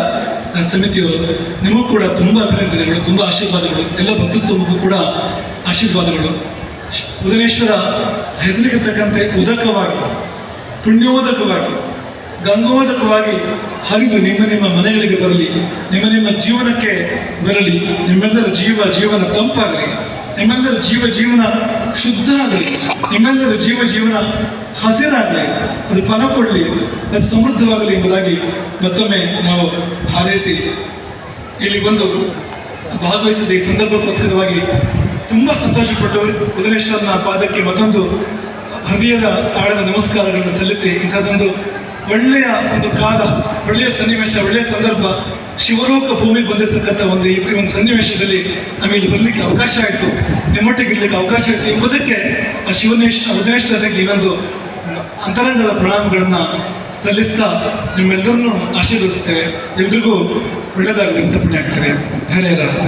ಸಮಿತಿಯವರು ನಿಮಗೂ ಕೂಡ ತುಂಬ ಅಭಿನಂದನೆಗಳು, ತುಂಬ ಆಶೀರ್ವಾದಗಳು. ಎಲ್ಲ ಭಕ್ತಸ್ತಮಕ್ಕೂ ಕೂಡ ಆಶೀರ್ವಾದಗಳು. ಉದನೇಶ್ವರ ಹೆಸರಿಗೆ ತಕ್ಕಂತೆ ಉದಕವಾಗಿ, ಪುಣ್ಯೋದಕವಾಗಿ, ಗಂಗೋದಕವಾಗಿ ಹರಿದು ನಿಮ್ಮ ಮನೆಗಳಿಗೆ ಬರಲಿ, ನಿಮ್ಮ ಜೀವನಕ್ಕೆ ಬರಲಿ. ನಿಮ್ಮೆಲ್ಲರ ಜೀವನ ತಂಪಾಗಲಿ, ನಿಮ್ಮೆಲ್ಲರ ಜೀವನ ಶುದ್ಧ ಆಗಲಿ, ನಿಮ್ಮೆಲ್ಲರ ಜೀವನ ಹಸಿರಾಗಲಿ, ಅದು ಫಲ ಕೊಡಲಿ, ಅದು ಸಮೃದ್ಧವಾಗಲಿ ಎಂಬುದಾಗಿ ಮತ್ತೊಮ್ಮೆ ನಾವು ಹಾರೈಸಿ ಇಲ್ಲಿ ಬಂದು ಭಾಗವಹಿಸಿದ ಈ ಸಂದರ್ಭಕ್ಕೋಸ್ಕರವಾಗಿ ತುಂಬ ಸಂತೋಷಪಟ್ಟು ಉದನೇಶ್ವರನ ಪಾದಕ್ಕೆ ಮತ್ತೊಂದು ಹೃದಯದ ಆಳದ ನಮಸ್ಕಾರಗಳನ್ನು ಸಲ್ಲಿಸಿ, ಇಂಥದ್ದೊಂದು ಒಳ್ಳೆಯ ಒಂದು ಕಾಲ, ಒಳ್ಳೆಯ ಸನ್ನಿವೇಶ, ಒಳ್ಳೆಯ ಸಂದರ್ಭ, ಶಿವಲೋಕ ಭೂಮಿಗೆ ಬಂದಿರತಕ್ಕಂಥ ಈ ಒಂದು ಸನ್ನಿವೇಶದಲ್ಲಿ ನಮಗೆ ಬರಲಿಕ್ಕೆ ಅವಕಾಶ ಆಯಿತು, ನಿಮ್ಮೊಟ್ಟಿಗೆ ಇರಲಿಕ್ಕೆ ಅವಕಾಶ ಆಯಿತು ಎಂಬುದಕ್ಕೆ ಉದನೇಶ್ವರನಿಗೆ ಇನ್ನೊಂದು ಅಂತರಂಗದ ಪ್ರಣಾಮಗಳನ್ನು ಸಲ್ಲಿಸ್ತಾ ನಿಮ್ಮೆಲ್ಲರನ್ನೂ ಆಶೀರ್ವದಿಸ್ತೇವೆ. ಎಲ್ರಿಗೂ ಒಳ್ಳೆಯದಾಗಲಿ ಅಂತ ಪುಣ್ಯ ಆಗ್ತದೆ. ಹರೇ ರಾಮ.